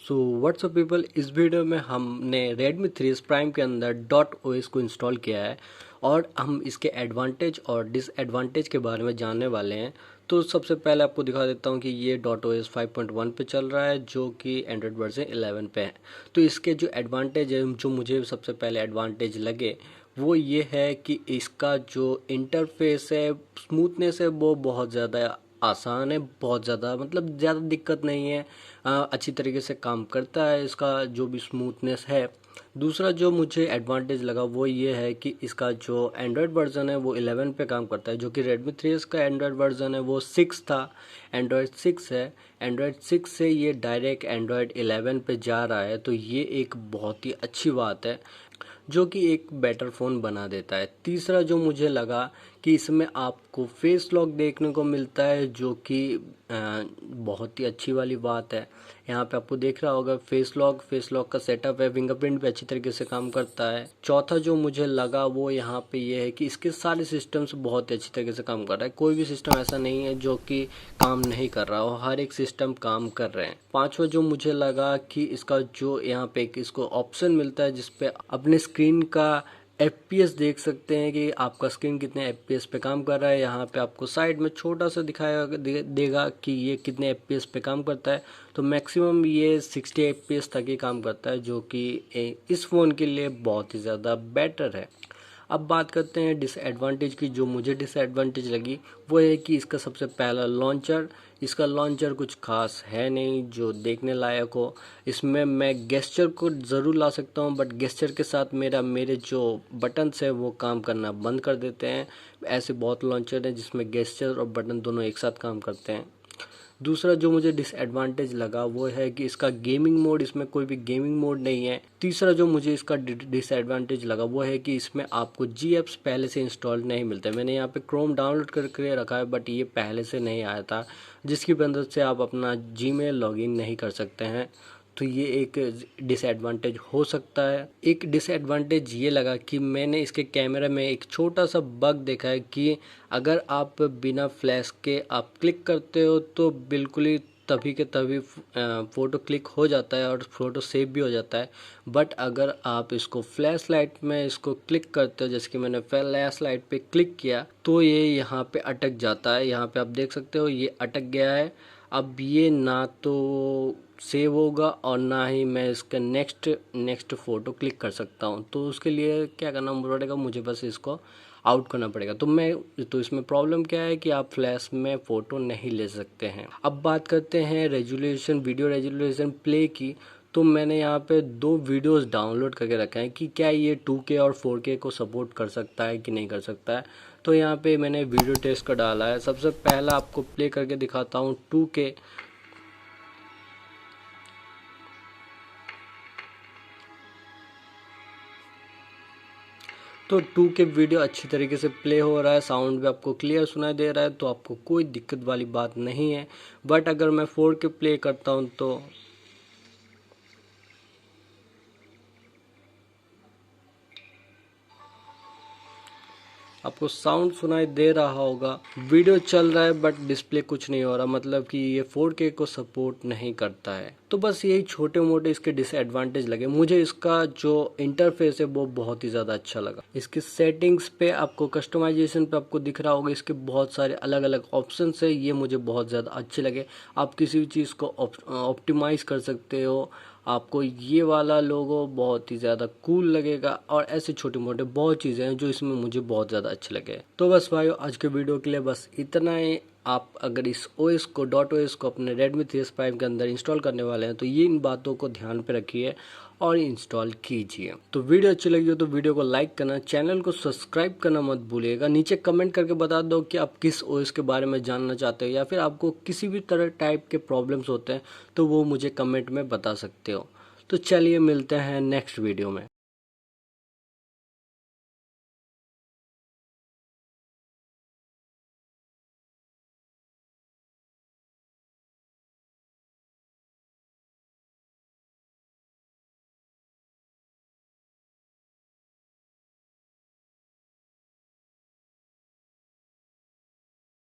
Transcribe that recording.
So what's up people, इस video में हमने Redmi 3 Prime के अंदर डॉट ओएस को इंस्टॉल किया है और हम इसके एडवांटेज और डिसएडवांटेज के बारे में जानने वाले हैं। तो सबसे पहले आपको दिखा देता हूं कि ये डॉट ओएस 5.1 पे चल रहा है जो कि एंड्रॉयड वर्जन 11 पे है। तो इसके जो एडवांटेज है, जो मुझे सबसे पहले एडवांटेज लगे वो ये है कि इसका जो इंटरफेस है, स्मूथनेस है, वो बहुत ज़्यादा आसान है, बहुत ज़्यादा मतलब ज़्यादा दिक्कत नहीं है। अच्छी तरीके से काम करता है इसका जो भी स्मूथनेस है। दूसरा जो मुझे एडवांटेज लगा वो ये है कि इसका जो एंड्रॉयड वर्जन है वो 11 पे काम करता है, जो कि Redmi 3 का एंड्रॉयड वर्जन है वो 6 था, एंड्रॉयड 6 है। एंड्रॉयड 6 से ये डायरेक्ट एंड्रॉयड 11 पे जा रहा है, तो ये एक बहुत ही अच्छी बात है जो कि एक बेटर फ़ोन बना देता है। तीसरा जो मुझे लगा कि इसमें आपको फेस लॉक देखने को मिलता है, जो कि बहुत ही अच्छी वाली बात है। यहाँ पे आपको देख रहा होगा फेस लॉक का सेटअप है, फिंगरप्रिंट भी अच्छी तरीके से काम करता है। चौथा जो मुझे लगा वो यहाँ पे ये है कि इसके सारे सिस्टम्स बहुत ही अच्छी तरीके से काम कर रहा है। कोई भी सिस्टम ऐसा नहीं है जो कि काम नहीं कर रहा हो, हर एक सिस्टम काम कर रहे हैं। पांचवा जो मुझे लगा कि इसका जो यहाँ पे इसको ऑप्शन मिलता है जिसपे अपने स्क्रीन का FPS देख सकते हैं कि आपका स्क्रीन कितने FPS पे काम कर रहा है। यहाँ पे आपको साइड में छोटा सा दिखाया देगा कि ये कितने FPS पे काम करता है। तो मैक्सिमम ये 60 FPS तक ही काम करता है, जो कि इस फ़ोन के लिए बहुत ही ज़्यादा बेटर है। अब बात करते हैं डिसएडवांटेज की। जो मुझे डिसएडवांटेज लगी वो है कि इसका सबसे पहला लॉन्चर, इसका लॉन्चर कुछ खास है नहीं जो देखने लायक हो। इसमें मैं गेस्चर को ज़रूर ला सकता हूँ, बट गेस्चर के साथ मेरे जो बटन्स है वो काम करना बंद कर देते हैं। ऐसे बहुत लॉन्चर हैं जिसमें गेस्चर और बटन दोनों एक साथ काम करते हैं। दूसरा जो मुझे डिसएडवांटेज लगा वो है कि इसका गेमिंग मोड, इसमें कोई भी गेमिंग मोड नहीं है। तीसरा जो मुझे इसका डिसएडवांटेज लगा वो है कि इसमें आपको GApps पहले से इंस्टॉल नहीं मिलता है। मैंने यहाँ पे क्रोम डाउनलोड करके रखा है, बट ये पहले से नहीं आया था, जिसकी मदद से आप अपना Gmail लॉगिन नहीं कर सकते हैं। तो ये एक डिसएडवांटेज हो सकता है। एक डिसएडवांटेज ये लगा कि मैंने इसके कैमरे में एक छोटा सा बग देखा है कि अगर आप बिना फ्लैश के आप क्लिक करते हो तो बिल्कुल ही तभी के तभी फ़ोटो क्लिक हो जाता है और फ़ोटो सेव भी हो जाता है। बट अगर आप इसको फ्लैश लाइट में इसको क्लिक करते हो, जैसे कि मैंने फ्लैश लाइट पे क्लिक किया, तो ये यहाँ पे अटक जाता है। यहाँ पे आप देख सकते हो ये अटक गया है। अब ये ना तो सेव होगा और ना ही मैं इसका नेक्स्ट फ़ोटो क्लिक कर सकता हूँ। तो उसके लिए क्या करना पड़ेगा, मुझे बस इसको आउट करना पड़ेगा। तो इसमें प्रॉब्लम क्या है कि आप फ्लैश में फ़ोटो नहीं ले सकते हैं। अब बात करते हैं रेजोल्यूशन, वीडियो रेजोल्यूशन प्ले की। तो मैंने यहाँ पे 2 वीडियोस डाउनलोड करके रखे हैं कि क्या ये 2K और 4K को सपोर्ट कर सकता है कि नहीं कर सकता है। तो यहाँ पे मैंने वीडियो टेस्ट का डाला है। सबसे पहला आपको प्ले करके दिखाता हूँ 2K। तो 2K वीडियो अच्छी तरीके से प्ले हो रहा है, साउंड भी आपको क्लियर सुनाई दे रहा है, तो आपको कोई दिक्कत वाली बात नहीं है। बट अगर मैं 4K प्ले करता हूँ तो आपको साउंड सुनाई दे रहा होगा। वीडियो चल रहा है बट डिस्प्ले कुछ नहीं हो रहा, मतलब कि ये 4K को सपोर्ट नहीं करता है। तो बस यही छोटे मोटे इसके डिसएडवांटेज लगे। मुझे इसका जो इंटरफेस है वो बहुत ही ज़्यादा अच्छा लगा। इसकी सेटिंग्स पे आपको, कस्टमाइजेशन पे आपको दिख रहा होगा इसके बहुत सारे अलग अलग ऑप्शन है, ये मुझे बहुत ज़्यादा अच्छे लगे। आप किसी भी चीज़ को ऑप्टिमाइज कर सकते हो। आपको ये वाला लोगो बहुत ही ज़्यादा कूल लगेगा और ऐसे छोटे मोटे बहुत चीज़ें हैं जो इसमें मुझे बहुत ज़्यादा अच्छे लगे। तो बस भाइयों, आज के वीडियो के लिए बस इतना ही। आप अगर इस OS को, डॉट OS को अपने Redmi 3 Prime के अंदर इंस्टॉल करने वाले हैं तो ये इन बातों को ध्यान पे रखिए और इंस्टॉल कीजिए। तो वीडियो अच्छी लगी हो तो वीडियो को लाइक करना, चैनल को सब्सक्राइब करना मत भूलिएगा। नीचे कमेंट करके बता दो कि आप किस OS के बारे में जानना चाहते हो, या फिर आपको किसी भी तरह टाइप के प्रॉब्लम्स होते हैं तो वो मुझे कमेंट में बता सकते हो। तो चलिए मिलते हैं नेक्स्ट वीडियो में।